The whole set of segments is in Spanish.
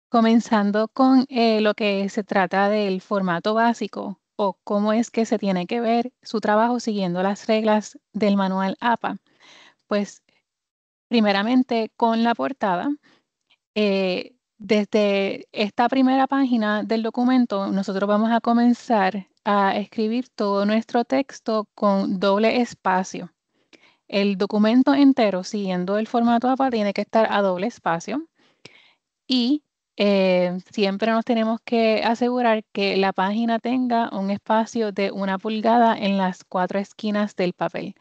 Comenzando con lo que se trata del formato básico o cómo es que se tiene que ver su trabajo siguiendo las reglas del manual APA. Pues primeramente con la portada, desde esta primera página del documento, nosotros vamos a comenzar a escribir todo nuestro texto con doble espacio. El documento entero, siguiendo el formato APA, tiene que estar a doble espacio y siempre nos tenemos que asegurar que la página tenga un espacio de 1 pulgada en las 4 esquinas del papel.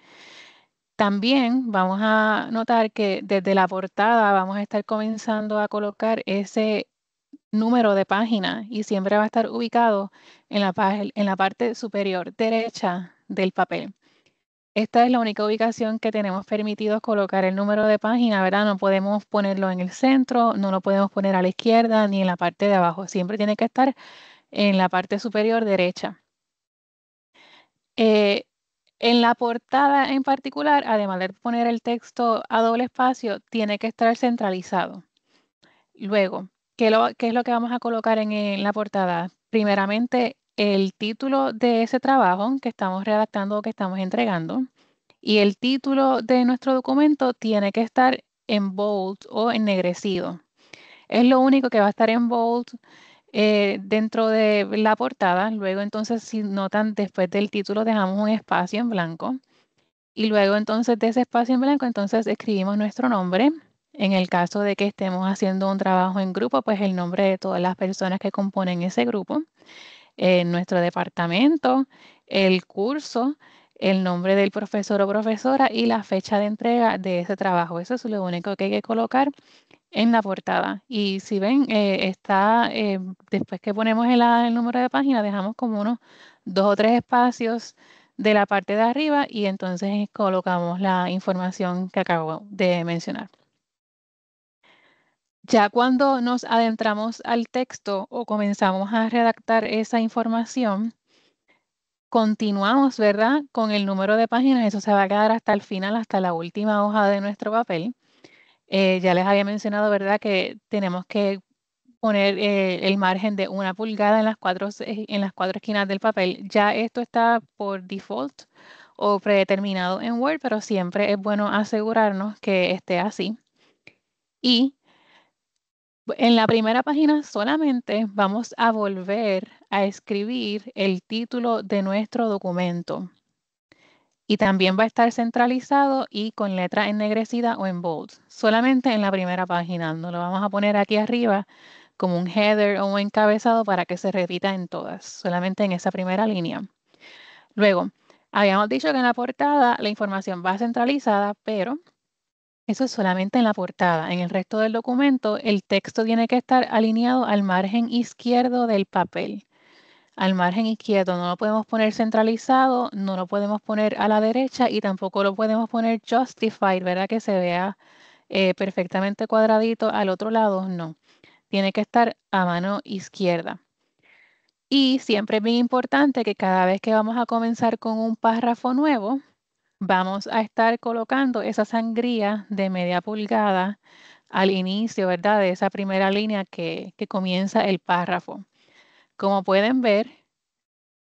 También vamos a notar que desde la portada vamos a estar comenzando a colocar ese número de página y siempre va a estar ubicado en la parte superior derecha del papel. Esta es la única ubicación que tenemos permitido colocar el número de página, ¿verdad? No podemos ponerlo en el centro, no lo podemos poner a la izquierda ni en la parte de abajo. Siempre tiene que estar en la parte superior derecha. Eh, en la portada en particular, además de poner el texto a doble espacio, tiene que estar centralizado. Luego, ¿qué es lo que vamos a colocar en la portada? Primeramente, el título de ese trabajo que estamos redactando o que estamos entregando. Y el título de nuestro documento tiene que estar en bold o ennegrecido. Es lo único que va a estar en bold dentro de la portada. Luego, entonces, si notan, después del título dejamos un espacio en blanco. Y luego, entonces, de ese espacio en blanco, entonces escribimos nuestro nombre. En el caso de que estemos haciendo un trabajo en grupo, pues el nombre de todas las personas que componen ese grupo, nuestro departamento, el curso, el nombre del profesor o profesora y la fecha de entrega de ese trabajo. Eso es lo único que hay que colocar en la portada. Y si ven, después que ponemos el número de página, dejamos como unos 2 o 3 espacios de la parte de arriba y entonces colocamos la información que acabo de mencionar. Ya cuando nos adentramos al texto o comenzamos a redactar esa información, continuamos, ¿verdad? Con el número de páginas, eso se va a quedar hasta el final, hasta la última hoja de nuestro papel. Ya les había mencionado, ¿verdad? Que tenemos que poner el margen de 1 pulgada en las 4 esquinas del papel. Ya esto está por default o predeterminado en Word, pero siempre es bueno asegurarnos que esté así. Y en la primera página solamente vamos a volver a escribir el título de nuestro documento. Y también va a estar centralizado y con letra ennegrecida o en bold. Solamente en la primera página. No lo vamos a poner aquí arriba como un header o un encabezado para que se repita en todas. Solamente en esa primera línea. Luego, habíamos dicho que en la portada la información va centralizada, pero eso es solamente en la portada. En el resto del documento, el texto tiene que estar alineado al margen izquierdo del papel. Al margen izquierdo no lo podemos poner centralizado, no lo podemos poner a la derecha y tampoco lo podemos poner justified, ¿verdad? Que se vea perfectamente cuadradito al otro lado, no. Tiene que estar a mano izquierda. Y siempre es bien importante que cada vez que vamos a comenzar con un párrafo nuevo, vamos a estar colocando esa sangría de 1/2 pulgada al inicio, ¿verdad? De esa primera línea que comienza el párrafo. Como pueden ver,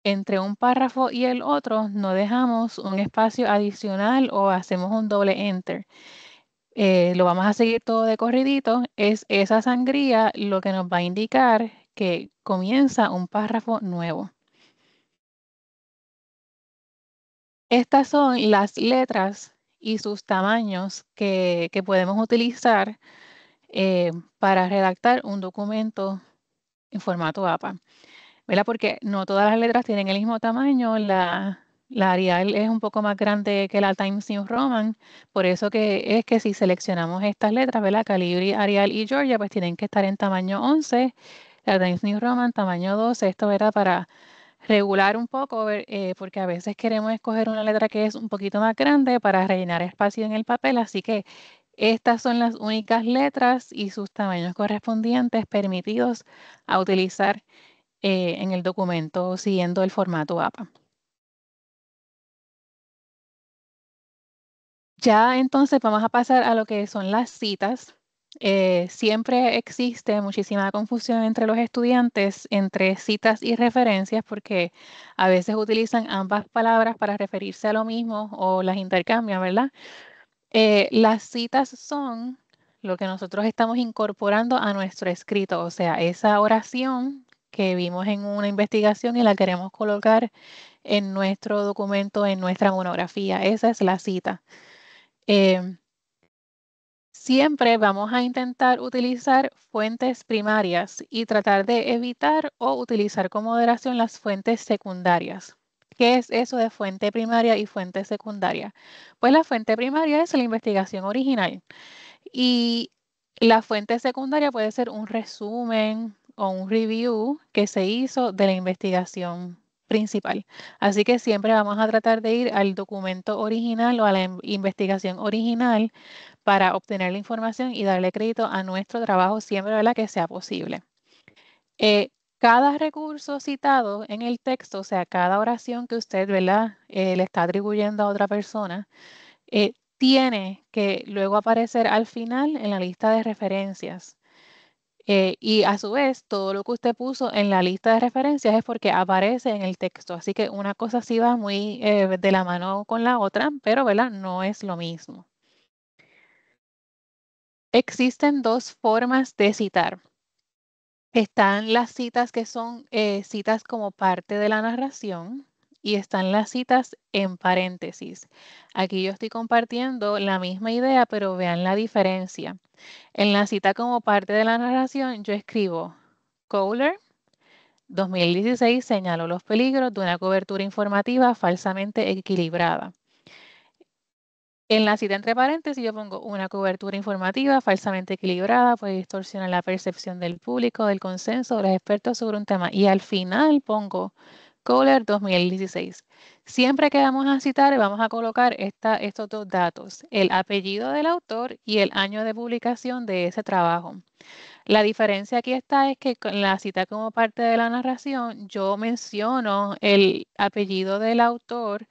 entre un párrafo y el otro no dejamos un espacio adicional o hacemos un doble enter. Lo vamos a seguir todo de corridito. Es esa sangría lo que nos va a indicar que comienza un párrafo nuevo. Estas son las letras y sus tamaños que podemos utilizar para redactar un documento en formato APA. ¿Verdad? Porque no todas las letras tienen el mismo tamaño. La Arial es un poco más grande que la Times New Roman. Por eso que es que si seleccionamos estas letras, ¿verdad? Calibri, Arial y Georgia, pues tienen que estar en tamaño 11. La Times New Roman, tamaño 12. Esto, ¿verdad? Para regular un poco, porque a veces queremos escoger una letra que es un poquito más grande para rellenar espacio en el papel. Así que estas son las únicas letras y sus tamaños correspondientes permitidos a utilizar en el documento siguiendo el formato APA. Ya entonces vamos a pasar a lo que son las citas. siempre existe muchísima confusión entre los estudiantes entre citas y referencias porque a veces utilizan ambas palabras para referirse a lo mismo o las intercambian, ¿verdad? Las citas son lo que nosotros estamos incorporando a nuestro escrito, o sea, esa oración que vimos en una investigación y la queremos colocar en nuestro documento, en nuestra monografía. Esa es la cita. Em, Siempre vamos a intentar utilizar fuentes primarias y tratar de evitar o utilizar con moderación las fuentes secundarias. ¿Qué es eso de fuente primaria y fuente secundaria? Pues la fuente primaria es la investigación original y la fuente secundaria puede ser un resumen o un review que se hizo de la investigación principal. Así que siempre vamos a tratar de ir al documento original o a la investigación original para obtener la información y darle crédito a nuestro trabajo siempre, ¿verdad? Que sea posible. Cada recurso citado en el texto, o sea, cada oración que usted, ¿verdad? Le está atribuyendo a otra persona, tiene que luego aparecer al final en la lista de referencias. Y a su vez, todo lo que usted puso en la lista de referencias es porque aparece en el texto. Así que una cosa sí va muy de la mano con la otra, pero ¿verdad? No es lo mismo. Existen dos formas de citar. Están las citas que son citas como parte de la narración y están las citas en paréntesis. Aquí yo estoy compartiendo la misma idea, pero vean la diferencia. En la cita como parte de la narración, yo escribo Kohler 2016 señaló los peligros de una cobertura informativa falsamente equilibrada. En la cita entre paréntesis yo pongo una cobertura informativa falsamente equilibrada, puede distorsionar la percepción del público, del consenso de los expertos sobre un tema. Y al final pongo Kohler 2016. Siempre que vamos a citar vamos a colocar estos dos datos, el apellido del autor y el año de publicación de ese trabajo. La diferencia aquí está es que con la cita como parte de la narración, yo menciono el apellido del autor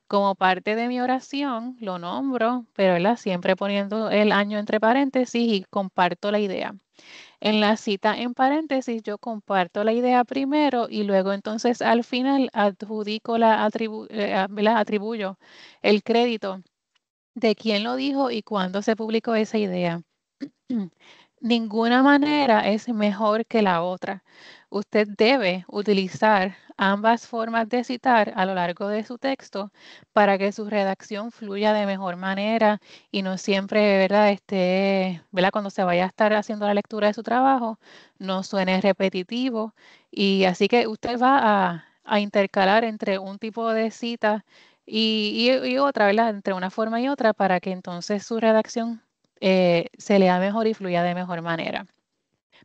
como parte de mi oración, lo nombro, pero ¿verdad? Siempre poniendo el año entre paréntesis y comparto la idea. En la cita en paréntesis, yo comparto la idea primero y luego entonces al final adjudico ¿verdad? Atribuyo el crédito de quién lo dijo y cuándo se publicó esa idea. Ninguna manera es mejor que la otra. Usted debe utilizar ambas formas de citar a lo largo de su texto para que su redacción fluya de mejor manera y no siempre, ¿verdad? ¿Verdad? Cuando se vaya a estar haciendo la lectura de su trabajo, no suene repetitivo. Y así que usted va a intercalar entre un tipo de cita y otra, ¿verdad? Entre una forma y otra para que entonces su redacción se lea mejor y fluya de mejor manera.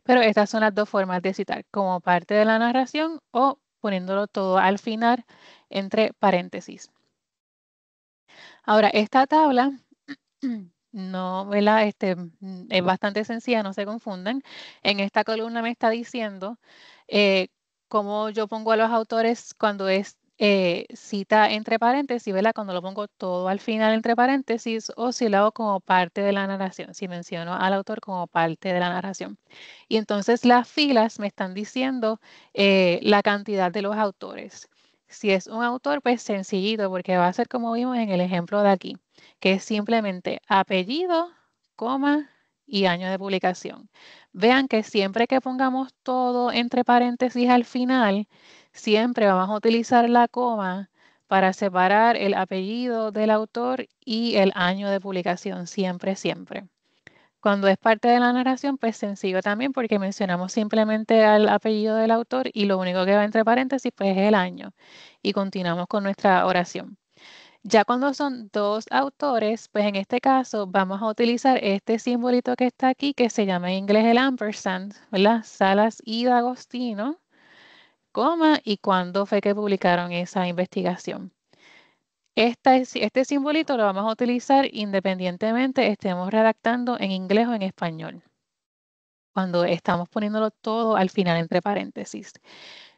Pero estas son las dos formas de citar, como parte de la narración o poniéndolo todo al final entre paréntesis. Ahora, esta tabla no, ¿verdad? Es bastante sencilla, no se confundan. En esta columna me está diciendo eh, cómo yo pongo a los autores cuando es cita entre paréntesis, ¿verdad? Cuando lo pongo todo al final entre paréntesis o si lo hago como parte de la narración, si menciono al autor como parte de la narración. Y entonces las filas me están diciendo la cantidad de los autores. Si es un autor, pues sencillito, porque va a ser como vimos en el ejemplo de aquí, que es simplemente apellido, coma y año de publicación. Vean que siempre que pongamos todo entre paréntesis al final, siempre vamos a utilizar la coma para separar el apellido del autor y el año de publicación, siempre, siempre. Cuando es parte de la narración, pues sencillo también porque mencionamos simplemente al apellido del autor y lo único que va entre paréntesis pues es el año y continuamos con nuestra oración. Ya cuando son dos autores, pues en este caso vamos a utilizar este simbolito que está aquí que se llama en inglés el ampersand, ¿verdad? Salas y D'Agostino, coma y cuándo fue que publicaron esa investigación. Este simbolito lo vamos a utilizar independientemente estemos redactando en inglés o en español cuando estamos poniéndolo todo al final entre paréntesis.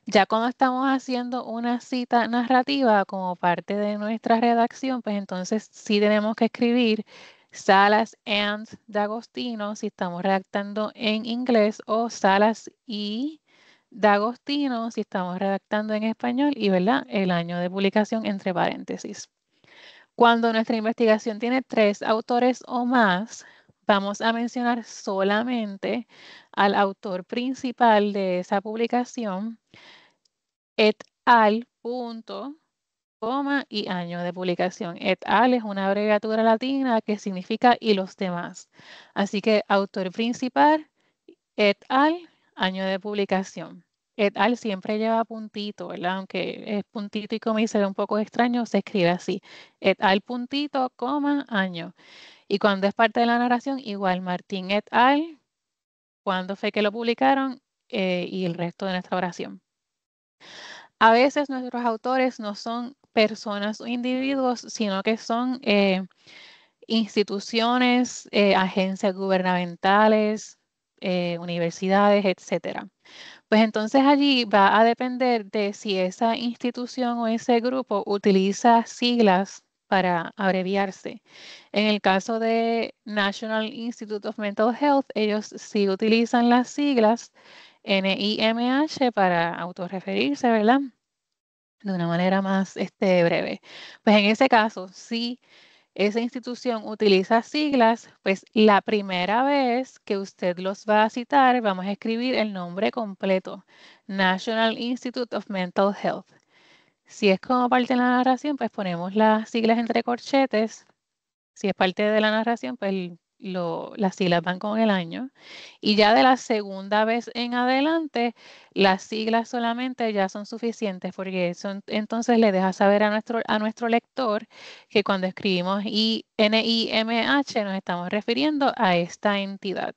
Ya cuando estamos haciendo una cita narrativa como parte de nuestra redacción, pues entonces sí tenemos que escribir Salas and D'Agostino si estamos redactando en inglés, o Salas y D'Agostino si estamos redactando en español, y ¿verdad? El año de publicación entre paréntesis. Cuando nuestra investigación tiene 3 autores o más, vamos a mencionar solamente al autor principal de esa publicación, et al, punto, coma y año de publicación. Et al es una abreviatura latina que significa y los demás. Así que autor principal, et al, año de publicación. Et al siempre lleva puntito, ¿verdad? Aunque es puntito y coma y se ve un poco extraño, se escribe así. Et al, puntito, coma, año. Y cuando es parte de la narración, igual Martín et al, cuándo fue que lo publicaron, y el resto de nuestra oración. A veces nuestros autores no son personas o individuos, sino que son instituciones, agencias gubernamentales, universidades, etcétera. Pues entonces allí va a depender de si esa institución o ese grupo utiliza siglas para abreviarse. En el caso de National Institute of Mental Health, ellos sí utilizan las siglas NIMH para autorreferirse, ¿verdad? De una manera más breve. Pues en ese caso, si esa institución utiliza siglas, pues la primera vez que usted los va a citar, vamos a escribir el nombre completo, National Institute of Mental Health. Si es como parte de la narración, pues ponemos las siglas entre corchetes. Si es parte de la narración, pues las siglas van con el año. Y ya de la segunda vez en adelante, las siglas solamente ya son suficientes, porque eso entonces le deja saber a nuestro lector que cuando escribimos NIMH nos estamos refiriendo a esta entidad.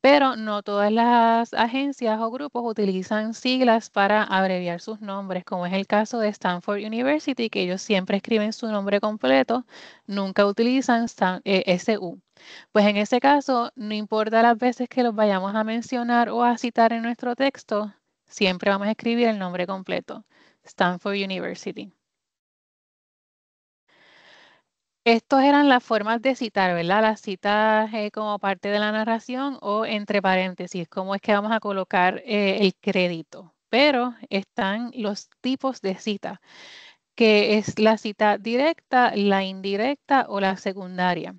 Pero no todas las agencias o grupos utilizan siglas para abreviar sus nombres, como es el caso de Stanford University, que ellos siempre escriben su nombre completo, nunca utilizan SU. Pues en ese caso, no importa las veces que los vayamos a mencionar o a citar en nuestro texto, siempre vamos a escribir el nombre completo, Stanford University. Estos eran las formas de citar, ¿verdad? Las citas como parte de la narración o entre paréntesis, cómo es que vamos a colocar el crédito. Pero están los tipos de cita, que es la cita directa, la indirecta o la secundaria.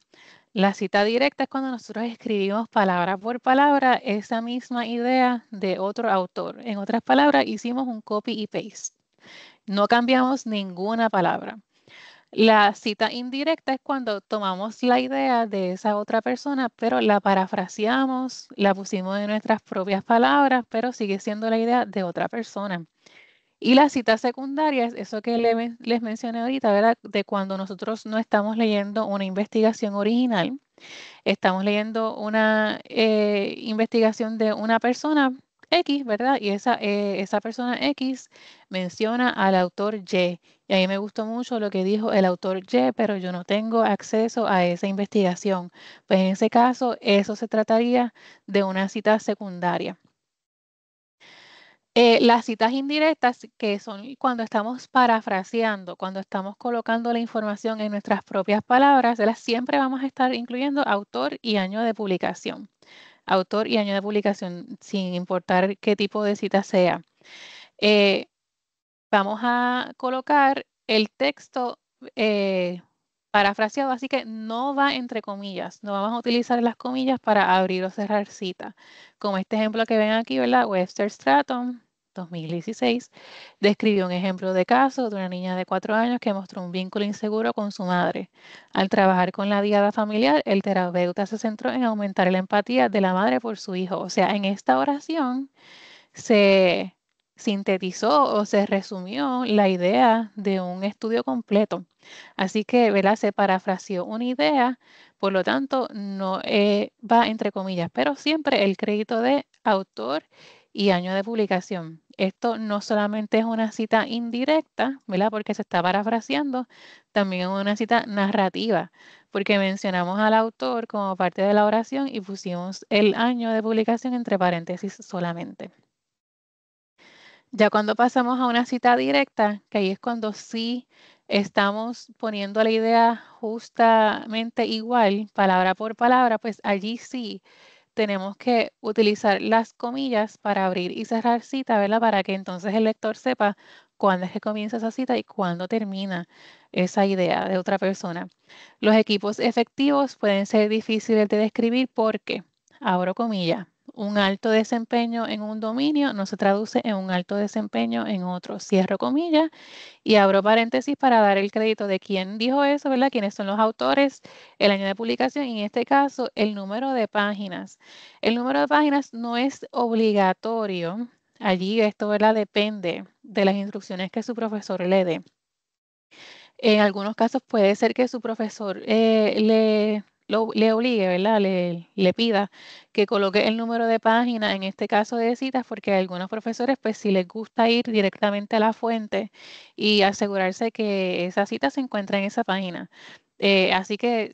La cita directa es cuando nosotros escribimos palabra por palabra esa misma idea de otro autor. En otras palabras, hicimos un copy y paste. No cambiamos ninguna palabra. La cita indirecta es cuando tomamos la idea de esa otra persona, pero la parafraseamos, la pusimos en nuestras propias palabras, pero sigue siendo la idea de otra persona. Y la cita secundaria es eso que les mencioné ahorita, ¿verdad? De cuando nosotros no estamos leyendo una investigación original, estamos leyendo una investigación de una persona X, ¿verdad? Y esa persona X menciona al autor Y. Y a mí me gustó mucho lo que dijo el autor Y, pero yo no tengo acceso a esa investigación. Pues en ese caso, eso se trataría de una cita secundaria. Las citas indirectas, que son cuando estamos parafraseando, cuando estamos colocando la información en nuestras propias palabras, de las siempre vamos a estar incluyendo autor y año de publicación. Autor y año de publicación, sin importar qué tipo de cita sea. Vamos a colocar el texto parafraseado, así que no va entre comillas. No vamos a utilizar las comillas para abrir o cerrar cita. Como este ejemplo que ven aquí, ¿verdad? Webster Stratton, 2016, describió un ejemplo de caso de una niña de 4 años que mostró un vínculo inseguro con su madre. Al trabajar con la diada familiar, el terapeuta se centró en aumentar la empatía de la madre por su hijo. O sea, en esta oración se sintetizó o se resumió la idea de un estudio completo. Así que, ¿verdad? Se parafraseó una idea, por lo tanto, no va entre comillas, pero siempre el crédito de autor y año de publicación. Esto no solamente es una cita indirecta, ¿verdad? Porque se está parafraseando, también es una cita narrativa, porque mencionamos al autor como parte de la oración y pusimos el año de publicación entre paréntesis solamente. Ya cuando pasamos a una cita directa, que ahí es cuando sí estamos poniendo la idea justamente igual, palabra por palabra, pues allí sí tenemos que utilizar las comillas para abrir y cerrar cita, ¿verdad? Para que entonces el lector sepa cuándo es que comienza esa cita y cuándo termina esa idea de otra persona. Los equipos efectivos pueden ser difíciles de describir porque, abro comillas, un alto desempeño en un dominio no se traduce en un alto desempeño en otro. Cierro comillas y abro paréntesis para dar el crédito de quién dijo eso, ¿verdad? Quiénes son los autores, el año de publicación y en este caso el número de páginas. El número de páginas no es obligatorio. Allí esto, ¿verdad? Depende de las instrucciones que su profesor le dé. En algunos casos puede ser que su profesor le obligue, ¿verdad? Le pida que coloque el número de página en este caso de citas, porque a algunos profesores, pues si les gusta ir directamente a la fuente y asegurarse que esa cita se encuentra en esa página. Así que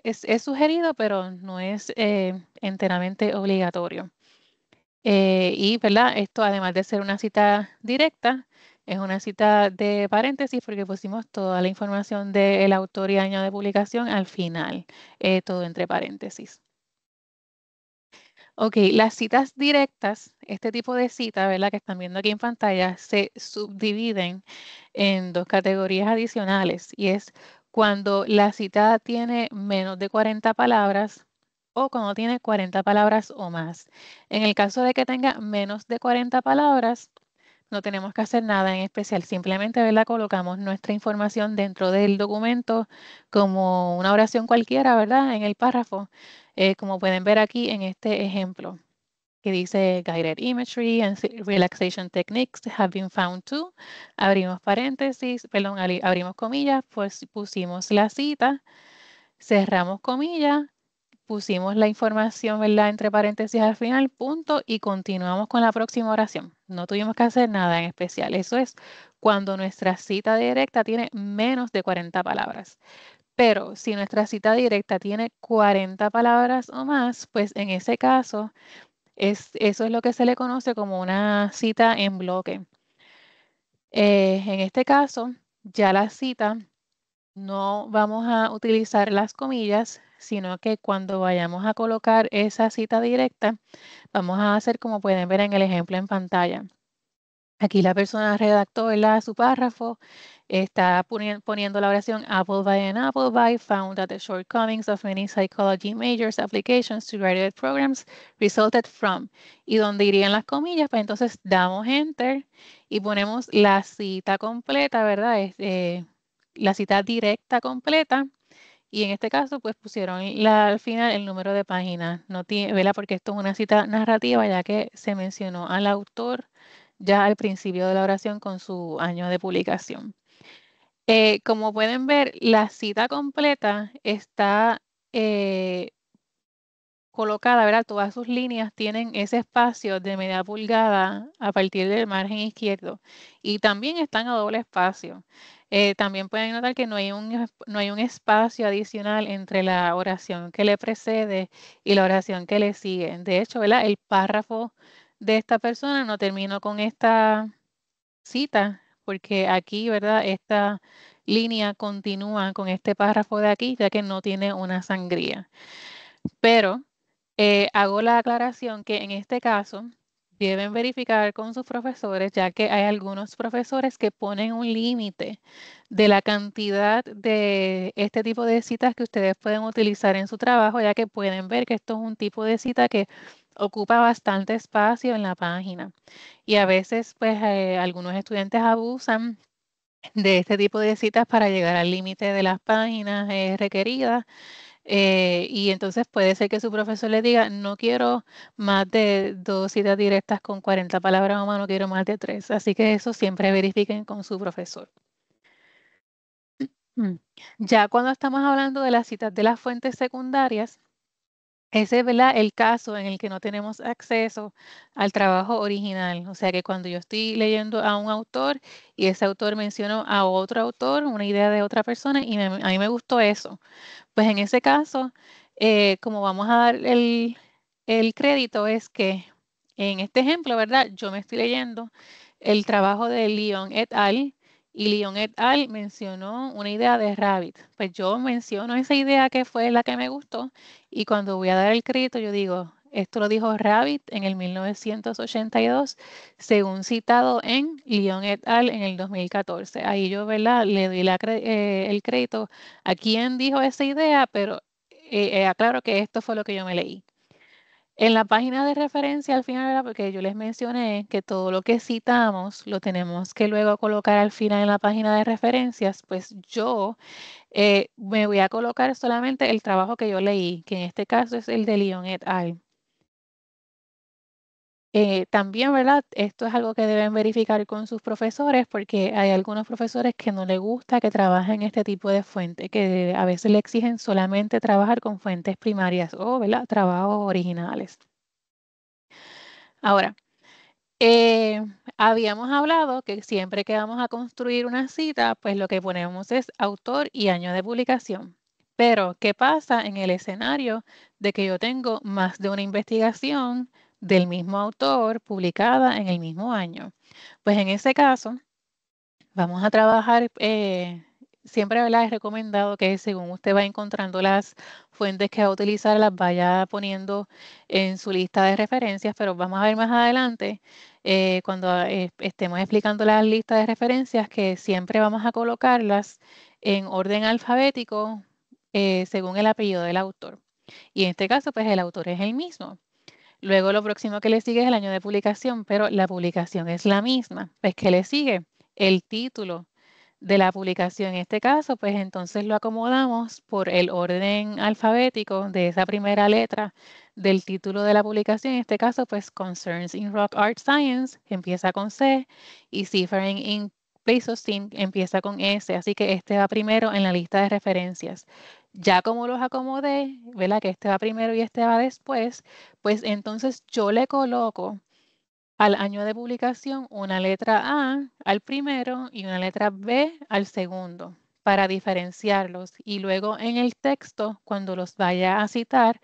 es sugerido, pero no es enteramente obligatorio. Y, ¿verdad? Esto, además de ser una cita directa, es una cita de paréntesis porque pusimos toda la información del autor y año de publicación al final, todo entre paréntesis. Ok, las citas directas, este tipo de cita, ¿verdad? Que están viendo aquí en pantalla, se subdividen en dos categorías adicionales y es cuando la cita tiene menos de 40 palabras o cuando tiene 40 palabras o más. En el caso de que tenga menos de 40 palabras, no tenemos que hacer nada en especial, simplemente, ¿verdad? Colocamos nuestra información dentro del documento como una oración cualquiera, ¿verdad? En el párrafo, como pueden ver aquí en este ejemplo, que dice Guided Imagery and Relaxation Techniques have been found to. Abrimos paréntesis, perdón, abrimos comillas, pues pusimos la cita, cerramos comillas, pusimos la información, ¿verdad? Entre paréntesis al final, punto, y continuamos con la próxima oración. No tuvimos que hacer nada en especial. Eso es cuando nuestra cita directa tiene menos de 40 palabras. Pero si nuestra cita directa tiene 40 palabras o más, pues en ese caso, eso es lo que se le conoce como una cita en bloque. En este caso, ya la cita no vamos a utilizar las comillas, sino que cuando vayamos a colocar esa cita directa, vamos a hacer como pueden ver en el ejemplo en pantalla. Aquí la persona redactó, ¿verdad? Su párrafo, está poniendo la oración Apple by an Appleby found that the shortcomings of many psychology majors applications to graduate programs resulted from. Y donde irían las comillas, pues entonces damos enter y ponemos la cita completa, ¿verdad? La cita directa completa. Y en este caso, pues pusieron al final el número de páginas. No tiene, ¿verdad? Porque esto es una cita narrativa, ya que se mencionó al autor ya al principio de la oración con su año de publicación. Como pueden ver, la cita completa está colocada, ¿verdad? Todas sus líneas tienen ese espacio de media pulgada a partir del margen izquierdo y también están a doble espacio. También pueden notar que no hay un espacio adicional entre la oración que le precede y la oración que le sigue. De hecho, ¿verdad? El párrafo de esta persona no terminó con esta cita porque aquí, ¿verdad? Esta línea continúa con este párrafo de aquí, ya que no tiene una sangría. Pero hago la aclaración que en este caso deben verificar con sus profesores, ya que hay algunos profesores que ponen un límite de la cantidad de este tipo de citas que ustedes pueden utilizar en su trabajo, ya que pueden ver que esto es un tipo de cita que ocupa bastante espacio en la página. Y a veces, pues, algunos estudiantes abusan de este tipo de citas para llegar al límite de las páginas requeridas. Y entonces puede ser que su profesor le diga, no quiero más de 2 citas directas con 40 palabras o más, no quiero más de 3. Así que eso siempre verifiquen con su profesor. Mm. Ya cuando estamos hablando de las citas de las fuentes secundarias, ese es, ¿verdad? El caso en el que no tenemos acceso al trabajo original. O sea que cuando yo estoy leyendo a un autor y ese autor mencionó a otro autor, una idea de otra persona, y a mí me gustó eso. Pues en ese caso, como vamos a dar el crédito, es que en este ejemplo, ¿verdad? Yo me estoy leyendo el trabajo de Lyon et al. Y Lyon et al. Mencionó una idea de Rabbit. Pues yo menciono esa idea que fue la que me gustó y cuando voy a dar el crédito yo digo, esto lo dijo Rabbit en el 1982, según citado en Lyon et al. En el 2014. Ahí yo, ¿verdad? Le doy el crédito a quien dijo esa idea, pero aclaro que esto fue lo que yo me leí. En la página de referencia al final, ¿verdad? Porque yo les mencioné que todo lo que citamos lo tenemos que luego colocar al final en la página de referencias, pues yo me voy a colocar solamente el trabajo que yo leí, que en este caso es el de Lyon et al. También, ¿verdad? Esto es algo que deben verificar con sus profesores porque hay algunos profesores que no les gusta que trabajen este tipo de fuente, que a veces le exigen solamente trabajar con fuentes primarias o, ¿verdad? Trabajos originales. Ahora, habíamos hablado que siempre que vamos a construir una cita, pues lo que ponemos es autor y año de publicación. Pero, ¿qué pasa en el escenario de que yo tengo más de una investigación del mismo autor publicada en el mismo año? Pues en ese caso, vamos a trabajar, siempre, ¿verdad? Es recomendado que según usted va encontrando las fuentes que va a utilizar, las vaya poniendo en su lista de referencias, pero vamos a ver más adelante, cuando estemos explicando las listas de referencias, que siempre vamos a colocarlas en orden alfabético, según el apellido del autor. Y en este caso, pues el autor es el mismo. Luego lo próximo que le sigue es el año de publicación, pero la publicación es la misma. Pues, ¿qué le sigue? El título de la publicación. En este caso, pues entonces lo acomodamos por el orden alfabético de esa primera letra del título de la publicación. En este caso, pues Concerns in Rock Art Science empieza con C y Ciphering in Pleistocene empieza con S. Así que este va primero en la lista de referencias. Ya como los acomodé, ¿verdad? Que este va primero y este va después, pues entonces yo le coloco al año de publicación una letra A al primero y una letra B al segundo para diferenciarlos. Y luego en el texto, cuando los vaya a citar,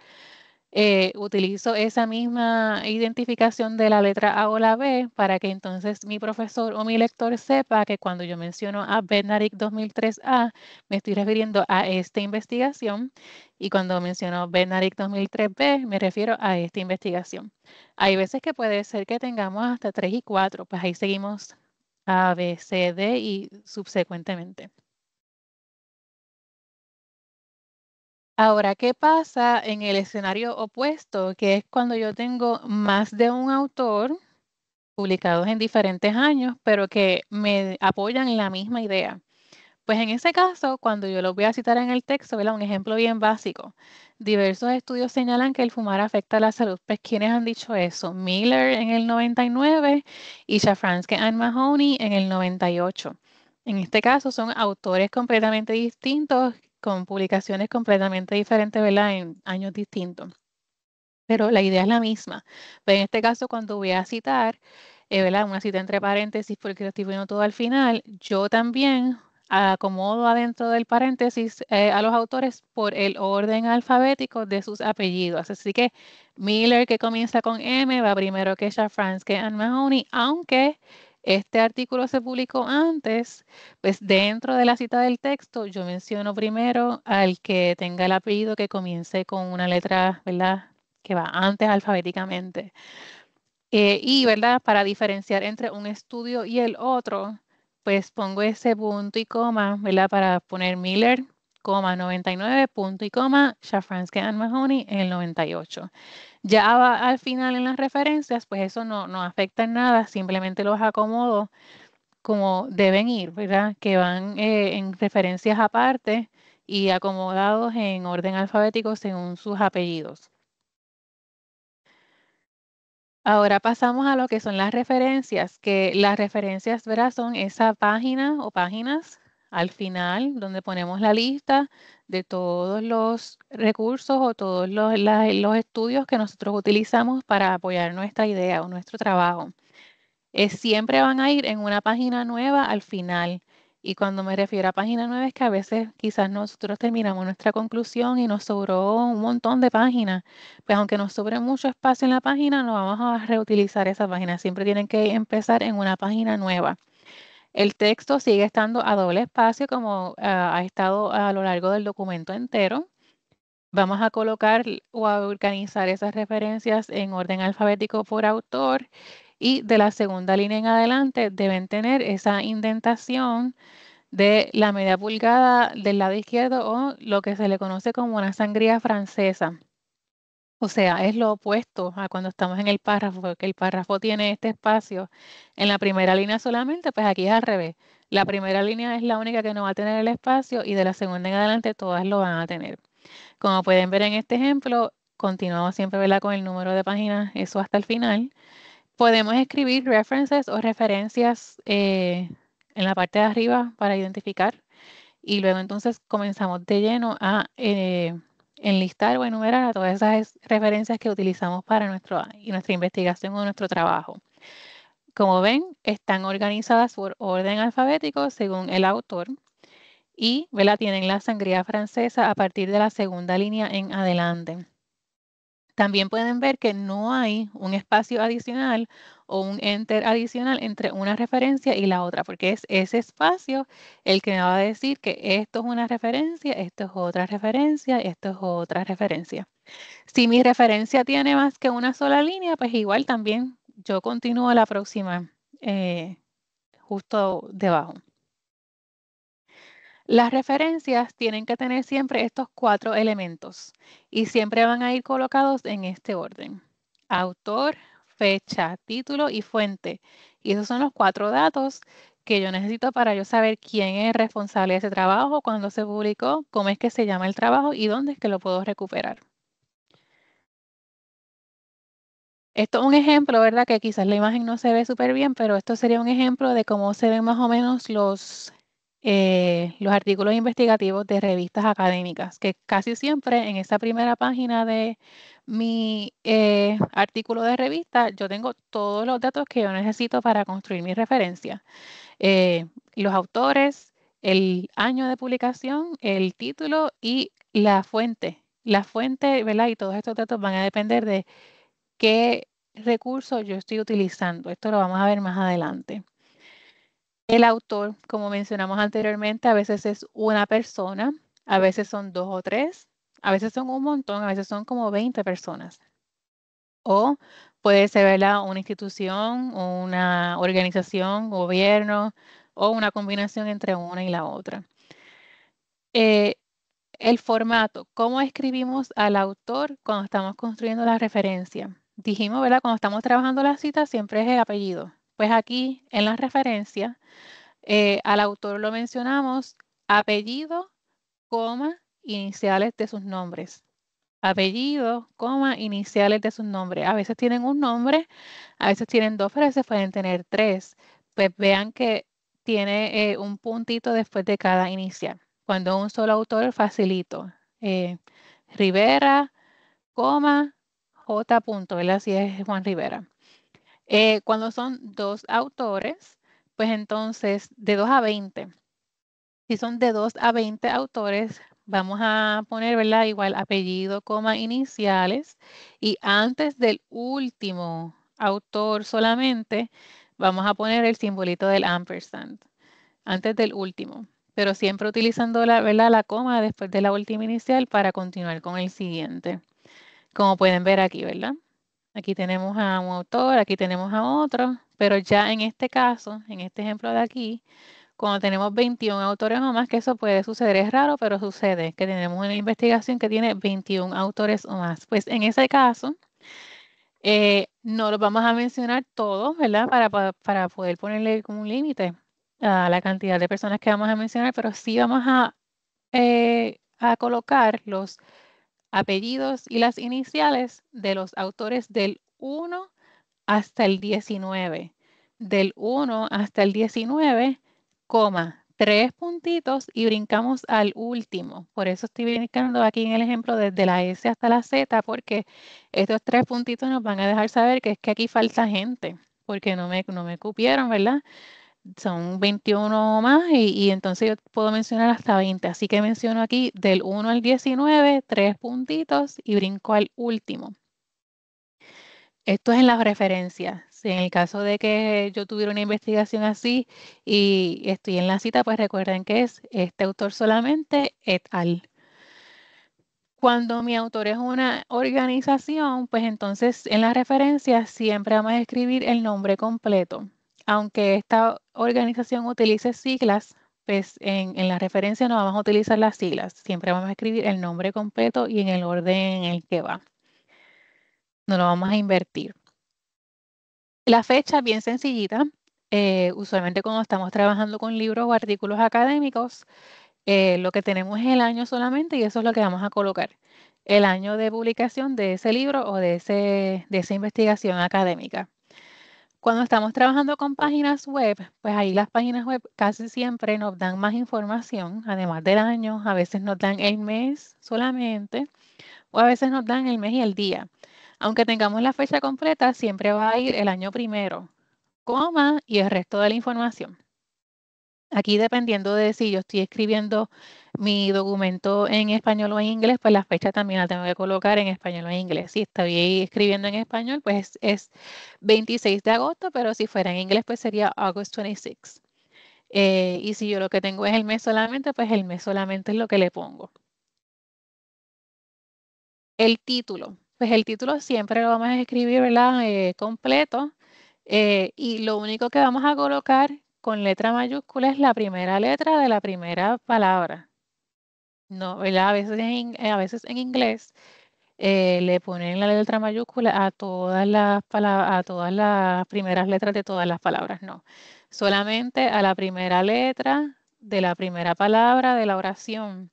utilizo esa misma identificación de la letra A o la B para que entonces mi profesor o mi lector sepa que cuando yo menciono a Bednarik 2003A, me estoy refiriendo a esta investigación y cuando menciono Bednarik 2003B, me refiero a esta investigación. Hay veces que puede ser que tengamos hasta 3 y 4, pues ahí seguimos A, B, C, D y subsecuentemente. Ahora, ¿qué pasa en el escenario opuesto? Que es cuando yo tengo más de un autor publicados en diferentes años, pero que me apoyan en la misma idea. Pues en ese caso, cuando yo los voy a citar en el texto, ¿verdad? Un ejemplo bien básico. Diversos estudios señalan que el fumar afecta a la salud. Pues, ¿quiénes han dicho eso? Miller en el 99 y Shafransky and Mahoney en el 98. En este caso, son autores completamente distintos, con publicaciones completamente diferentes, ¿verdad? En años distintos. Pero la idea es la misma. Pero en este caso, cuando voy a citar, ¿verdad? Una cita entre paréntesis porque lo estoy poniendo todo al final, yo también acomodo adentro del paréntesis a los autores por el orden alfabético de sus apellidos. Así que Miller, que comienza con M, va primero que Shafransky and Mahoney, aunque este artículo se publicó antes, pues dentro de la cita del texto yo menciono primero al que tenga el apellido que comience con una letra, ¿verdad? Que va antes alfabéticamente. Y, ¿verdad? Para diferenciar entre un estudio y el otro, pues pongo ese punto y coma, ¿verdad? Para poner Miller, coma 99, punto y coma, Shafransky and Mahoney en el 98. Ya al final en las referencias, pues eso no afecta en nada, simplemente los acomodo como deben ir, ¿verdad? Que van en referencias aparte y acomodados en orden alfabético según sus apellidos. Ahora pasamos a lo que son las referencias, que las referencias, ¿verdad? Son esa página o páginas al final donde ponemos la lista de todos los recursos o todos los estudios que nosotros utilizamos para apoyar nuestra idea o nuestro trabajo. Siempre van a ir en una página nueva al final. Y cuando me refiero a página 9 es que a veces quizás nosotros terminamos nuestra conclusión y nos sobró un montón de páginas. Pues aunque nos sobre mucho espacio en la página, no vamos a reutilizar esa página. Siempre tienen que empezar en una página nueva. El texto sigue estando a doble espacio como ha estado a lo largo del documento entero. Vamos a colocar o a organizar esas referencias en orden alfabético por autor y de la segunda línea en adelante deben tener esa indentación de la media pulgada del lado izquierdo o lo que se le conoce como una sangría francesa. O sea, es lo opuesto a cuando estamos en el párrafo, porque el párrafo tiene este espacio en la primera línea solamente, pues aquí es al revés. La primera línea es la única que no va a tener el espacio y de la segunda en adelante todas lo van a tener. Como pueden ver en este ejemplo, continuamos siempre, ¿verdad?, con el número de páginas, eso hasta el final. Podemos escribir references o referencias en la parte de arriba para identificar y luego entonces comenzamos de lleno a enlistar o enumerar a todas esas referencias que utilizamos para nuestra investigación o nuestro trabajo. Como ven, están organizadas por orden alfabético según el autor y, ¿verdad?, tienen la sangría francesa a partir de la segunda línea en adelante. También pueden ver que no hay un espacio adicional o un enter adicional entre una referencia y la otra, porque es ese espacio el que me va a decir que esto es una referencia, esto es otra referencia, esto es otra referencia. Si mi referencia tiene más que una sola línea, pues igual también yo continúo la próxima justo debajo. Las referencias tienen que tener siempre estos 4 elementos y siempre van a ir colocados en este orden: autor, fecha, título y fuente. Y esos son los 4 datos que yo necesito para yo saber quién es responsable de ese trabajo, cuándo se publicó, cómo es que se llama el trabajo y dónde es que lo puedo recuperar. Esto es un ejemplo, ¿verdad? Que quizás la imagen no se ve súper bien, pero esto sería un ejemplo de cómo se ven más o menos los artículos investigativos de revistas académicas, que casi siempre en esa primera página de mi artículo de revista, yo tengo todos los datos que yo necesito para construir mi referencia. Eh, los autores, el año de publicación, el título y la fuente. La fuente, ¿verdad? Y todos estos datos van a depender de qué recurso yo estoy utilizando. Esto lo vamos a ver más adelante. El autor, como mencionamos anteriormente, a veces es una persona, a veces son 2 o 3, a veces son un montón, a veces son como 20 personas. O puede ser, ¿verdad?, una institución, una organización, gobierno o una combinación entre una y la otra. El formato, ¿cómo escribimos al autor cuando estamos construyendo la referencia? Dijimos, ¿verdad? Cuando estamos trabajando la cita siempre es el apellido. Pues aquí en la referencia al autor lo mencionamos apellido, coma, iniciales de sus nombres. Apellido, coma, iniciales de sus nombres. A veces tienen un nombre, a veces tienen 2, pero a veces pueden tener 3. Pues vean que tiene un puntito después de cada inicial. Cuando un solo autor, facilito. Rivera, coma, J. punto, ¿verdad? Si es Juan Rivera. Cuando son 2 autores, pues entonces de 2 a 20. Si son de 2 a 20 autores, vamos a poner, ¿verdad?, igual apellido, coma, iniciales. Y antes del último autor solamente, vamos a poner el simbolito del ampersand. Antes del último. Pero siempre utilizando ¿verdad?, la coma después de la última inicial para continuar con el siguiente. Como pueden ver aquí, ¿verdad? Aquí tenemos a un autor, aquí tenemos a otro, pero ya en este caso, en este ejemplo de aquí, cuando tenemos 21 autores o más, que eso puede suceder, es raro, pero sucede, que tenemos una investigación que tiene 21 autores o más. Pues en ese caso, no los vamos a mencionar todos, ¿verdad? Para poder ponerle como un límite a la cantidad de personas que vamos a mencionar, pero sí vamos a colocar los apellidos y las iniciales de los autores del 1 hasta el 19. Del 1 hasta el 19, coma, 3 puntitos y brincamos al último. Por eso estoy brincando aquí en el ejemplo desde la S hasta la Z, porque estos 3 puntitos nos van a dejar saber que es que aquí falta gente, porque no me cupieron, ¿verdad? son 21 más y entonces yo puedo mencionar hasta 20. Así que menciono aquí del 1 al 19, 3 puntitos y brinco al último. Esto es en las referencias. Si en el caso de que yo tuviera una investigación así y estoy en la cita, pues recuerden que es este autor solamente et al. Cuando mi autor es una organización, pues entonces en las referencias siempre vamos a escribir el nombre completo. Aunque esta organización utilice siglas, pues en la referencia no vamos a utilizar las siglas. Siempre vamos a escribir el nombre completo y en el orden en el que va. No lo vamos a invertir. La fecha es bien sencillita. Usualmente cuando estamos trabajando con libros o artículos académicos, lo que tenemos es el año solamente y eso es lo que vamos a colocar. El año de publicación de ese libro o de esa investigación académica. Cuando estamos trabajando con páginas web, pues ahí las páginas web casi siempre nos dan más información, además del año, a veces nos dan el mes solamente o a veces nos dan el mes y el día. Aunque tengamos la fecha completa, siempre va a ir el año primero, coma y el resto de la información. Aquí dependiendo de si yo estoy escribiendo mi documento en español o en inglés, pues la fecha también la tengo que colocar en español o en inglés. Si estoy escribiendo en español, pues es 26 de agosto, pero si fuera en inglés, pues sería August 26. Y si yo lo que tengo es el mes solamente, pues el mes solamente es lo que le pongo. El título, pues el título siempre lo vamos a escribir, ¿verdad? Completo. Y lo único que vamos a colocar con letra mayúscula es la primera letra de la primera palabra. No, ¿verdad? A veces en inglés le ponen la letra mayúscula a todas las palabras, a todas las primeras letras de todas las palabras. No, solamente a la primera letra de la primera palabra de la oración.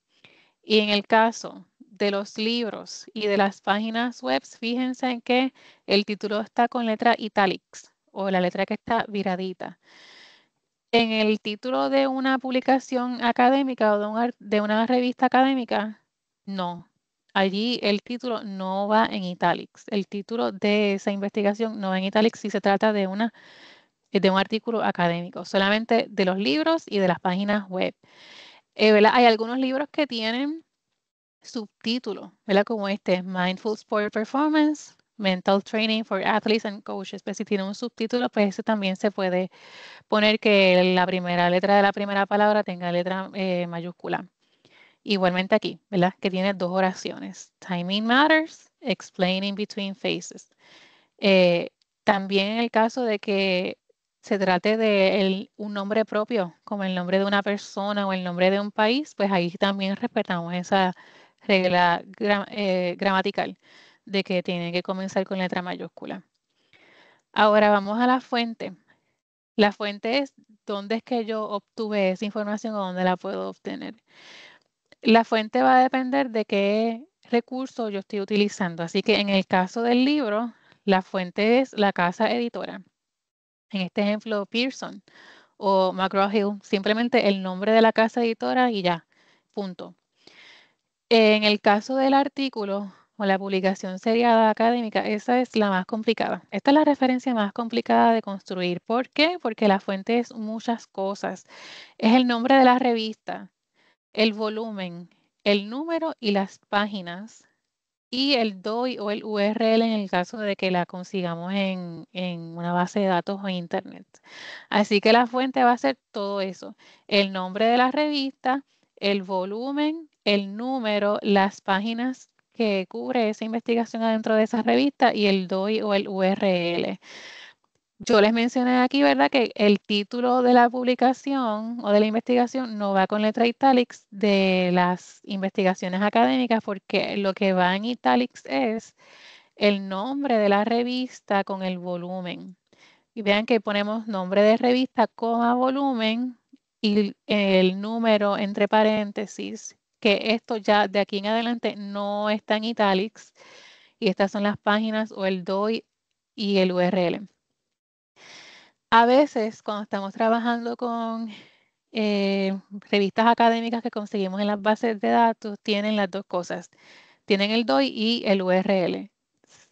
Y en el caso de los libros y de las páginas web, fíjense en que el título está con letra italics o la letra que está viradita. En el título de una publicación académica o de una revista académica, no. Allí el título no va en italics. El título de esa investigación no va en italics si se trata de de un artículo académico, solamente de los libros y de las páginas web. ¿Verdad? Hay algunos libros que tienen subtítulos, ¿verdad? Como este, Mindful Sport Performance, Mental Training for Athletes and Coaches. Pues si tiene un subtítulo, pues ese también se puede poner que la primera letra de la primera palabra tenga letra mayúscula. Igualmente aquí, ¿verdad? Que tiene dos oraciones. Timing matters, explaining between phases. Eh, También en el caso de que se trate de un nombre propio, como el nombre de una persona o el nombre de un país, pues ahí también respetamos esa regla gramatical de que tiene que comenzar con letra mayúscula. Ahora vamos a la fuente. La fuente es dónde es que yo obtuve esa información o dónde la puedo obtener. La fuente va a depender de qué recurso yo estoy utilizando. Así que en el caso del libro, la fuente es la casa editora. En este ejemplo, Pearson o McGraw-Hill, simplemente el nombre de la casa editora y ya, punto. En el caso del artículo o la publicación seriada académica, esa es la más complicada. Esta es la referencia más complicada de construir. ¿Por qué? Porque la fuente es muchas cosas. Es el nombre de la revista, el volumen, el número y las páginas y el DOI o el URL en el caso de que la consigamos en una base de datos o en Internet. Así que la fuente va a ser todo eso, el nombre de la revista, el volumen, el número, las páginas que cubre esa investigación adentro de esa revista y el DOI o el URL. Yo les mencioné aquí, ¿verdad?, que el título de la publicación o de la investigación no va con letra italics de las investigaciones académicas porque lo que va en italics es el nombre de la revista con el volumen. Y vean que ponemos nombre de revista, coma, volumen y el número entre paréntesis, que esto ya de aquí en adelante no está en italics y estas son las páginas o el DOI y el URL. A veces, cuando estamos trabajando con revistas académicas que conseguimos en las bases de datos, tienen las dos cosas. Tienen el DOI y el URL.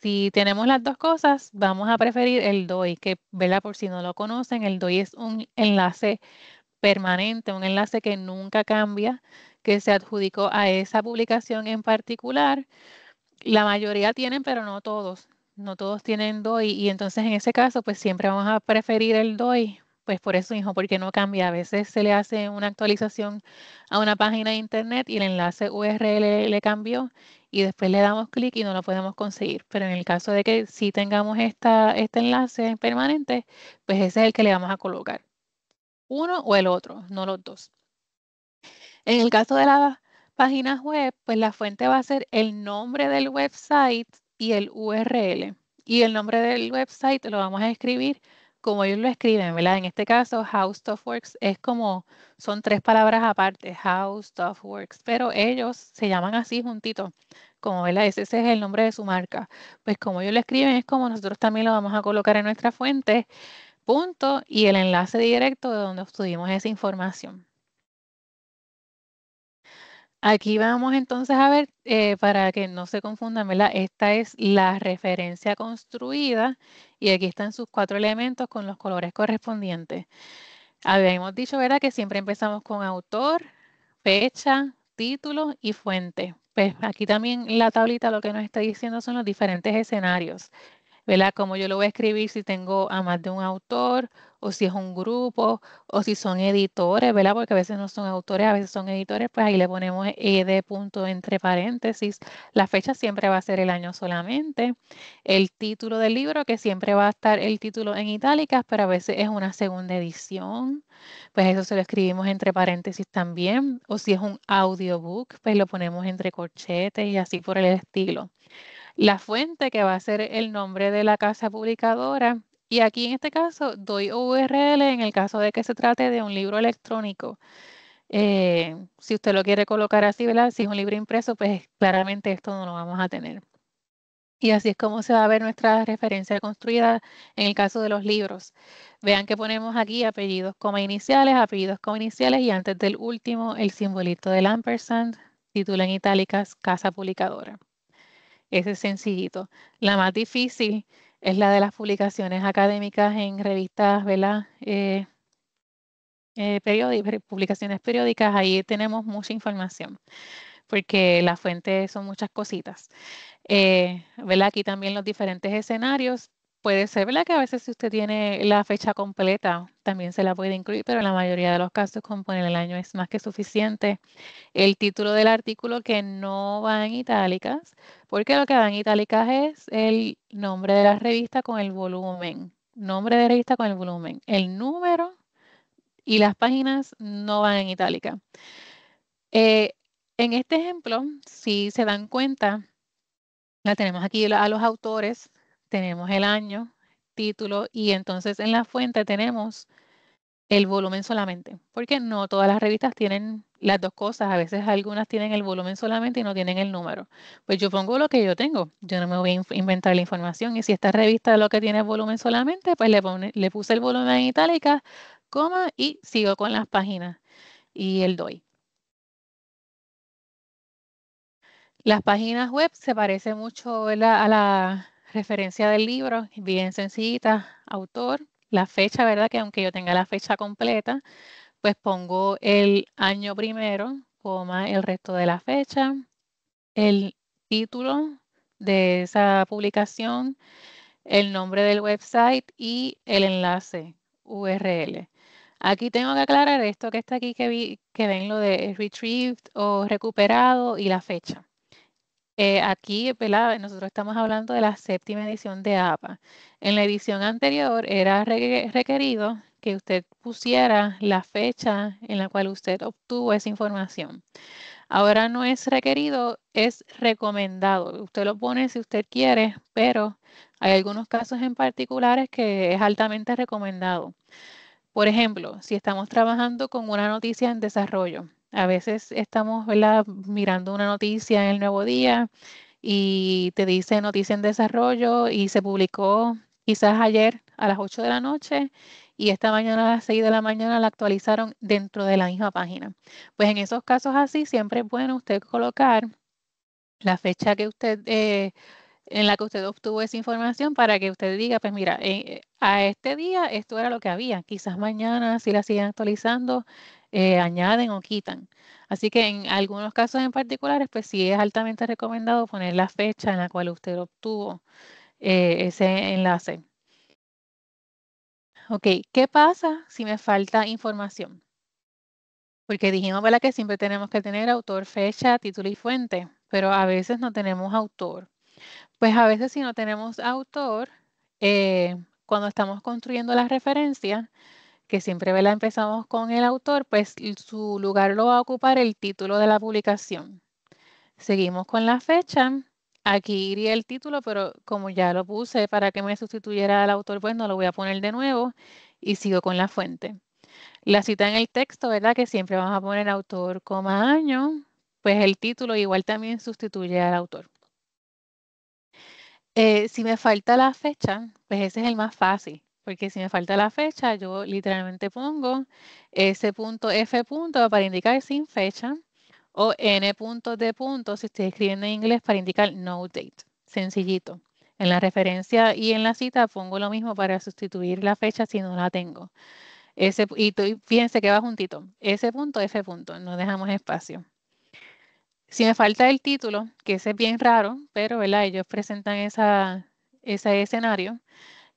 si tenemos las dos cosas, vamos a preferir el DOI, que, ¿verdad? Por si no lo conocen, el DOI es un enlace permanente, un enlace que nunca cambia, que se adjudicó a esa publicación en particular. La mayoría tienen, pero no todos. No todos tienen DOI y entonces en ese caso, pues siempre vamos a preferir el DOI. Pues por eso, hijo, porque no cambia. A veces se le hace una actualización a una página de internet y el enlace URL le cambió y después le damos clic y no lo podemos conseguir. Pero en el caso de que sí tengamos este enlace permanente, pues ese es el que le vamos a colocar. Uno o el otro, no los dos. En el caso de las páginas web, pues la fuente va a ser el nombre del website y el URL. Y el nombre del website lo vamos a escribir como ellos lo escriben, ¿verdad? En este caso, How Stuff Works es como, son tres palabras aparte, How Stuff Works, pero ellos se llaman así juntitos, como, ¿verdad? Ese es el nombre de su marca. Pues como ellos lo escriben, es como nosotros también lo vamos a colocar en nuestra fuente, punto, y el enlace directo de donde obtuvimos esa información. Aquí vamos entonces a ver, para que no se confundan, ¿verdad? Esta es la referencia construida y aquí están sus 4 elementos con los colores correspondientes. Habíamos dicho, ¿verdad? Que siempre empezamos con autor, fecha, título y fuente. Pues aquí también la tablita lo que nos está diciendo son los diferentes escenarios. ¿Verdad? Como yo lo voy a escribir si tengo a más de un autor o si es un grupo o si son editores, ¿verdad? Porque a veces no son autores, a veces son editores, pues ahí le ponemos ed punto entre paréntesis. La fecha siempre va a ser el año solamente. El título del libro, que siempre va a estar el título en itálicas, pero a veces es una segunda edición. Pues eso se lo escribimos entre paréntesis también. O si es un audiobook, pues lo ponemos entre corchetes y así por el estilo. La fuente que va a ser el nombre de la casa publicadora. Y aquí en este caso doy URL en el caso de que se trate de un libro electrónico. Si usted lo quiere colocar así, ¿verdad? Si es un libro impreso, pues claramente esto no lo vamos a tener. Y así es como se va a ver nuestra referencia construida en el caso de los libros. Vean que ponemos aquí apellidos como iniciales y antes del último el simbolito del ampersand, título en itálicas, casa publicadora. Ese es sencillito. La más difícil es la de las publicaciones académicas en revistas, ¿verdad? Publicaciones periódicas. Ahí tenemos mucha información porque las fuentes son muchas cositas. ¿Verdad? Aquí también los diferentes escenarios. Puede ser, ¿verdad? Que a veces si usted tiene la fecha completa, también se la puede incluir, pero en la mayoría de los casos con poner el año es más que suficiente. El título del artículo que no va en itálicas, porque lo que va en itálicas es el nombre de la revista con el volumen. Nombre de revista con el volumen. El número y las páginas no van en itálica. Eh, en este ejemplo, si se dan cuenta, la tenemos aquí a los autores, tenemos el año, título y entonces en la fuente tenemos el volumen solamente, porque no todas las revistas tienen las dos cosas. A veces algunas tienen el volumen solamente y no tienen el número. Pues yo pongo lo que yo tengo. Yo no me voy a inventar la información. Y si esta revista lo que tiene es volumen solamente, pues le puse el volumen en itálica, coma y sigo con las páginas y el doy. Las páginas web se parecen mucho, ¿verdad? A la referencia del libro, bien sencillita, autor, la fecha, ¿verdad? Que aunque yo tenga la fecha completa, pues pongo el año primero, coma el resto de la fecha, el título de esa publicación, el nombre del website y el enlace URL. Aquí tengo que aclarar esto que está aquí que ven lo de retrieved o recuperado y la fecha. Aquí, ¿verdad? Nosotros estamos hablando de la séptima edición de APA. En la edición anterior era requerido que usted pusiera la fecha en la cual usted obtuvo esa información. Ahora no es requerido, es recomendado. Usted lo pone si usted quiere, pero hay algunos casos en particulares que es altamente recomendado. Por ejemplo, si estamos trabajando con una noticia en desarrollo, a veces estamos, ¿verdad? Mirando una noticia en el Nuevo Día y te dice noticia en desarrollo y se publicó quizás ayer a las 8 de la noche y esta mañana a las 6 de la mañana la actualizaron dentro de la misma página. Pues en esos casos así siempre es bueno usted colocar la fecha que usted en la que usted obtuvo esa información para que usted diga, pues mira, a este día esto era lo que había. Quizás mañana, si la siguen actualizando, añaden o quitan. Así que en algunos casos en particulares, pues sí es altamente recomendado poner la fecha en la cual usted obtuvo ese enlace. Ok, ¿qué pasa si me falta información? Porque dijimos, ¿verdad? Que siempre tenemos que tener autor, fecha, título y fuente, pero a veces no tenemos autor. Pues a veces si no tenemos autor, cuando estamos construyendo la referencia, que siempre ¿verdad? Empezamos con el autor, pues su lugar lo va a ocupar el título de la publicación. Seguimos con la fecha. Aquí iría el título, pero como ya lo puse para que me sustituyera al autor, pues no lo voy a poner de nuevo y sigo con la fuente. La cita en el texto, ¿verdad? Que siempre vamos a poner autor, coma, año, pues el título igual también sustituye al autor. Si me falta la fecha, pues ese es el más fácil, porque si me falta la fecha, yo literalmente pongo ese punto F punto para indicar sin fecha o N punto D punto si estoy escribiendo en inglés para indicar no date. Sencillito. En la referencia y en la cita pongo lo mismo para sustituir la fecha si no la tengo. Fíjense que va juntito. S punto, F punto. No dejamos espacio. Si me falta el título, que ese es bien raro, pero ¿verdad? Ellos presentan ese escenario.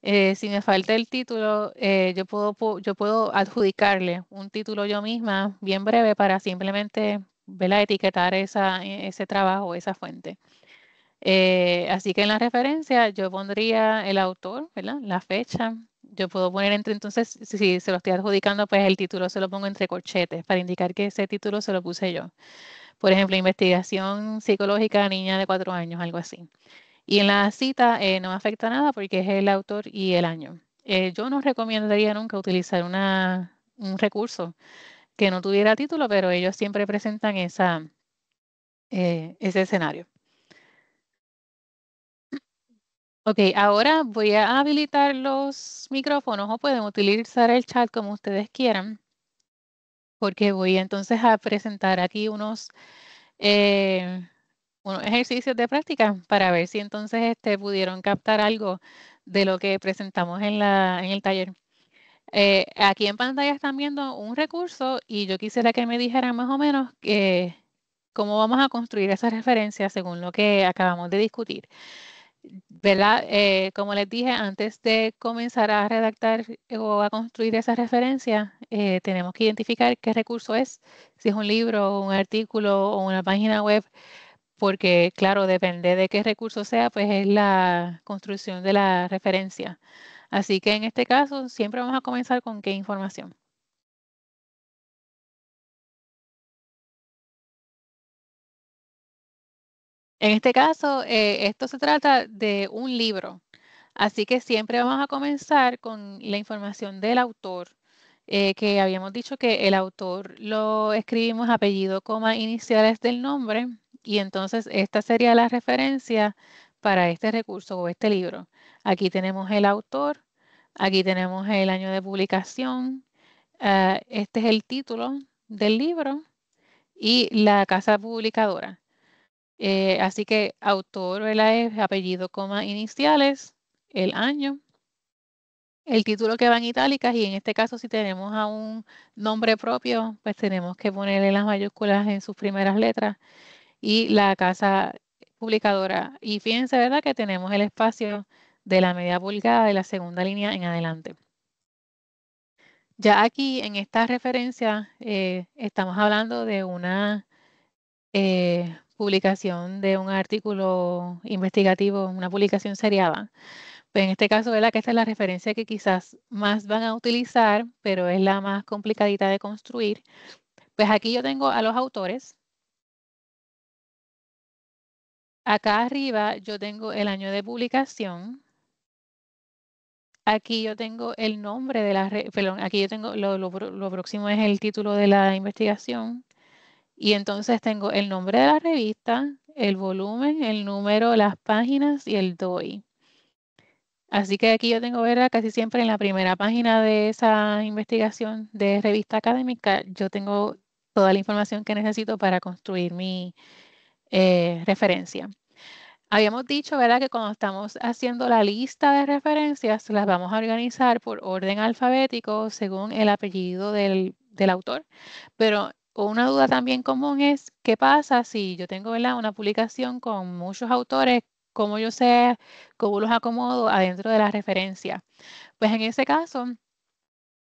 Si me falta el título, yo puedo adjudicarle un título yo misma, bien breve, para simplemente ¿verdad? Etiquetar ese trabajo, esa fuente. Así que en la referencia yo pondría el autor, ¿verdad? La fecha. Yo puedo poner entonces, si se lo estoy adjudicando, pues el título se lo pongo entre corchetes para indicar que ese título se lo puse yo. Por ejemplo, investigación psicológica niña de 4 años, algo así. Y en la cita no me afecta nada porque es el autor y el año. Yo no recomendaría nunca utilizar un recurso que no tuviera título, pero ellos siempre presentan ese escenario. Ok, ahora voy a habilitar los micrófonos o pueden utilizar el chat como ustedes quieran, porque voy entonces a presentar aquí eh, unos ejercicios de práctica para ver si entonces pudieron captar algo de lo que presentamos en el taller. Aquí en pantalla están viendo un recurso y yo quisiera que me dijeran más o menos cómo vamos a construir esa referencia según lo que acabamos de discutir. ¿Verdad? Como les dije, antes de comenzar a redactar o a construir esa referencia, tenemos que identificar qué recurso es, si es un libro, un artículo o una página web, porque claro, depende de qué recurso sea, pues es la construcción de la referencia. Así que en este caso, siempre vamos a comenzar con qué información. En este caso, esto se trata de un libro. Así que siempre vamos a comenzar con la información del autor, que habíamos dicho que el autor lo escribimos apellido, coma, iniciales del nombre, y entonces esta sería la referencia para este recurso o este libro. Aquí tenemos el autor, aquí tenemos el año de publicación, este es el título del libro y la casa publicadora. Así que autor, ¿verdad? Es apellido, coma, iniciales, el año, el título que va en itálicas y en este caso si tenemos a un nombre propio, pues tenemos que ponerle las mayúsculas en sus primeras letras y la casa publicadora. Y fíjense, ¿verdad? Que tenemos el espacio de la media pulgada de la segunda línea en adelante. Ya aquí en esta referencia estamos hablando de una publicación de un artículo investigativo, una publicación seriada. Pues en este caso, ¿verdad? Que esta es la referencia que quizás más van a utilizar, pero es la más complicadita de construir. Pues aquí yo tengo a los autores. Acá arriba yo tengo el año de publicación. Aquí yo tengo el nombre de perdón, aquí yo tengo lo próximo es el título de la investigación. Y entonces tengo el nombre de la revista, el volumen, el número, las páginas y el DOI. Así que aquí yo tengo, ¿verdad? Casi siempre en la primera página de esa investigación de revista académica, yo tengo toda la información que necesito para construir mi referencia. Habíamos dicho, ¿verdad?, que cuando estamos haciendo la lista de referencias, las vamos a organizar por orden alfabético según el apellido del autor. Pero una duda también común es, ¿qué pasa si yo tengo, ¿verdad?, una publicación con muchos autores? ¿Cómo yo sé cómo los acomodo adentro de la referencia? Pues en ese caso,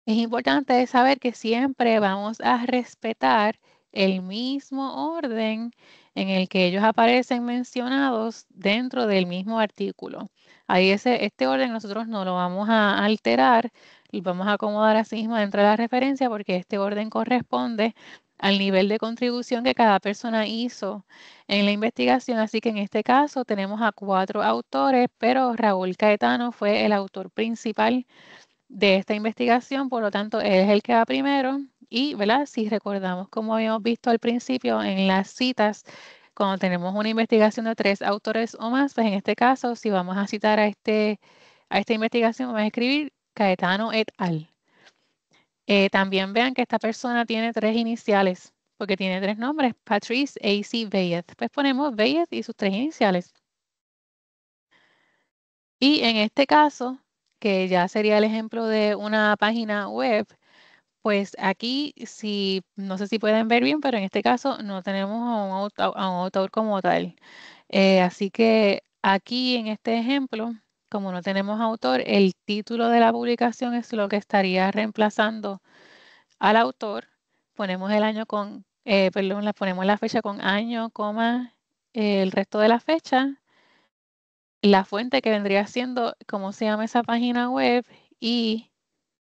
es importante saber que siempre vamos a respetar el mismo orden en el que ellos aparecen mencionados dentro del mismo artículo. Ahí este orden nosotros no lo vamos a alterar y vamos a acomodar así mismo dentro de la referencia porque este orden corresponde al nivel de contribución que cada persona hizo en la investigación. Así que en este caso tenemos a 4 autores, pero Raúl Caetano fue el autor principal de esta investigación, por lo tanto, él es el que va primero y, ¿verdad? Si recordamos como habíamos visto al principio en las citas, cuando tenemos una investigación de 3 autores o más, pues en este caso, si vamos a citar a esta investigación, vamos a escribir Caetano et al. También vean que esta persona tiene 3 iniciales, porque tiene 3 nombres, Patrice A.C. Beyes. Pues ponemos Beyes y sus 3 iniciales. Y en este caso, que ya sería el ejemplo de una página web, pues aquí sí, no sé si pueden ver bien, pero en este caso no tenemos a un autor como tal. Así que aquí en este ejemplo, como no tenemos autor, el título de la publicación es lo que estaría reemplazando al autor. Ponemos el año perdón, ponemos la fecha con año, coma, el resto de la fecha, la fuente que vendría siendo cómo se llama esa página web y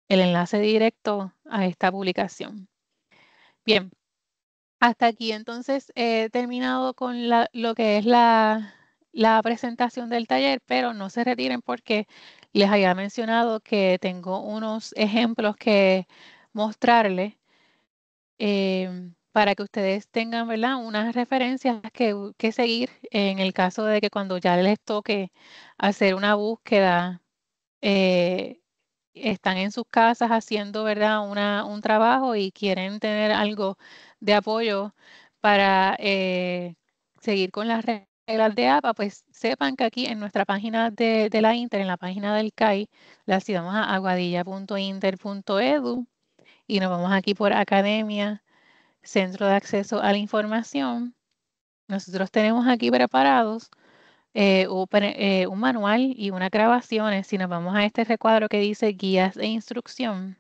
el enlace directo a esta publicación. Bien, hasta aquí entonces he terminado con lo que es la presentación del taller, pero no se retiren porque les había mencionado que tengo unos ejemplos que mostrarles para que ustedes tengan, ¿verdad?, unas referencias que seguir en el caso de que cuando ya les toque hacer una búsqueda, eh, están en sus casas haciendo, ¿verdad?, un trabajo y quieren tener algo de apoyo para seguir con las reglas de APA, pues sepan que aquí en nuestra página de la Inter, en la página del CAI, si vamos a aguadilla.inter.edu y nos vamos aquí por Academia, Centro de Acceso a la Información, nosotros tenemos aquí preparados un manual y unas grabaciones. Si nos vamos a este recuadro que dice guías e instrucción,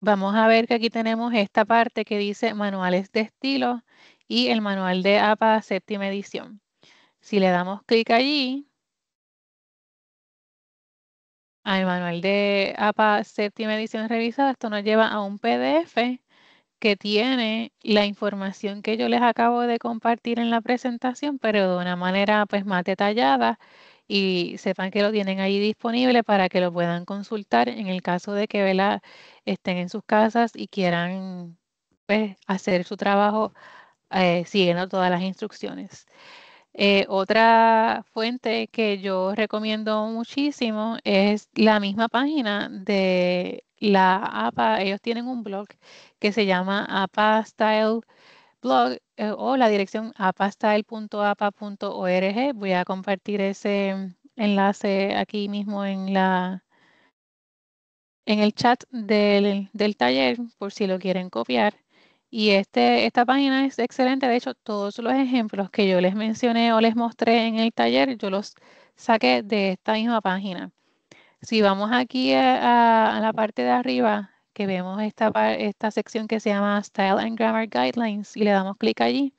vamos a ver que aquí tenemos esta parte que dice manuales de estilo y el manual de APA séptima edición. Si le damos clic allí, al manual de APA séptima edición revisada, esto nos lleva a un PDF que tiene la información que yo les acabo de compartir en la presentación, pero de una manera pues más detallada y sepan que lo tienen ahí disponible para que lo puedan consultar en el caso de que, ¿verdad?, estén en sus casas y quieran pues hacer su trabajo siguiendo todas las instrucciones. Otra fuente que yo recomiendo muchísimo es la misma página de la APA. Ellos tienen un blog que se llama APA Style Blog o la dirección apastyle.apa.org. Voy a compartir ese enlace aquí mismo en el chat del taller por si lo quieren copiar. Y esta página es excelente. De hecho, todos los ejemplos que yo les mencioné o les mostré en el taller, yo los saqué de esta misma página. Si vamos aquí a la parte de arriba, que vemos esta sección que se llama Style and Grammar Guidelines y le damos clic allí,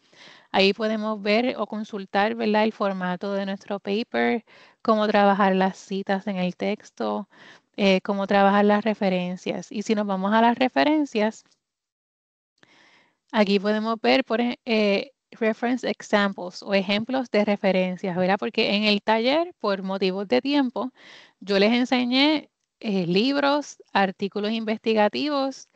ahí podemos ver o consultar, ¿verdad?, el formato de nuestro paper, cómo trabajar las citas en el texto, cómo trabajar las referencias. Y si nos vamos a las referencias, aquí podemos ver reference examples o ejemplos de referencias, ¿verdad? Porque en el taller, por motivos de tiempo, yo les enseñé libros, artículos investigativos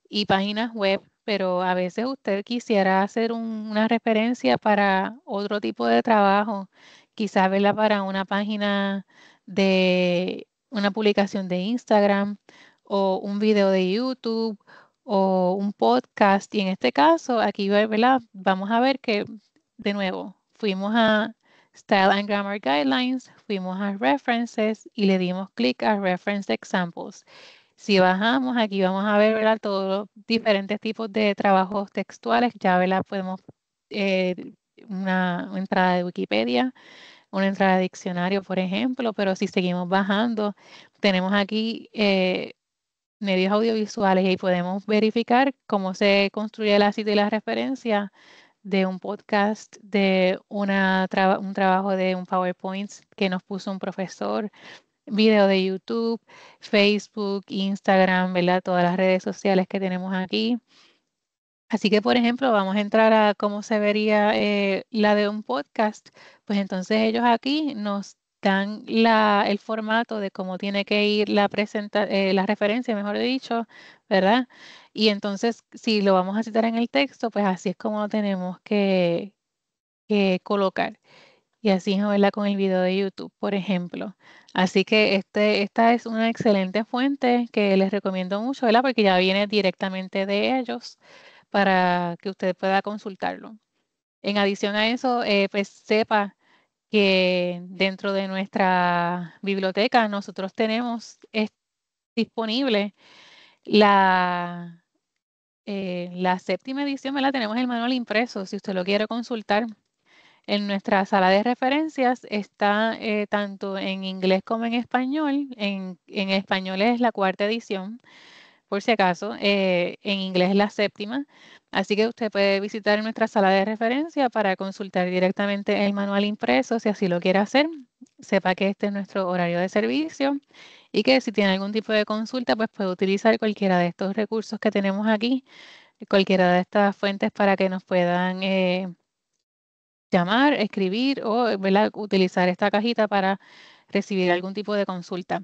y páginas web, pero a veces usted quisiera hacer una referencia para otro tipo de trabajo, quizás verla para una página de una publicación de Instagram o un video de YouTube o un podcast. Y en este caso, aquí, ¿verdad? Vamos a ver que, de nuevo, fuimos a Style and Grammar Guidelines, fuimos a References y le dimos clic a Reference Examples. Si bajamos, aquí vamos a ver, ¿verdad? Todos los diferentes tipos de trabajos textuales. Ya, ¿verdad? Podemos una entrada de Wikipedia, una entrada de diccionario, por ejemplo, pero si seguimos bajando, tenemos aquí medios audiovisuales y ahí podemos verificar cómo se construye la cita y la referencia de un podcast, de un trabajo de un PowerPoint que nos puso un profesor, video de YouTube, Facebook, Instagram, ¿verdad? Todas las redes sociales que tenemos aquí. Así que, por ejemplo, vamos a entrar a cómo se vería la de un podcast. Pues entonces ellos aquí nos dan el formato de cómo tiene que ir la referencia, mejor dicho, ¿verdad? Y entonces, si lo vamos a citar en el texto, pues así es como lo tenemos que colocar. Y así es, ¿verdad? Con el video de YouTube, por ejemplo. Así que esta es una excelente fuente que les recomiendo mucho, ¿verdad? Porque ya viene directamente de ellos para que usted pueda consultarlo. En adición a eso, pues sepa que dentro de nuestra biblioteca nosotros tenemos disponible la, la séptima edición, ¿verdad? Tenemos el manual impreso, si usted lo quiere consultar. En nuestra sala de referencias está tanto en inglés como en español. En español es la cuarta edición, por si acaso. En inglés es la séptima. Así que usted puede visitar nuestra sala de referencia para consultar directamente el manual impreso, si así lo quiere hacer. Sepa que este es nuestro horario de servicio y que si tiene algún tipo de consulta, pues puede utilizar cualquiera de estos recursos que tenemos aquí, cualquiera de estas fuentes para que nos puedan llamar, escribir o, ¿verdad? Utilizar esta cajita para recibir algún tipo de consulta.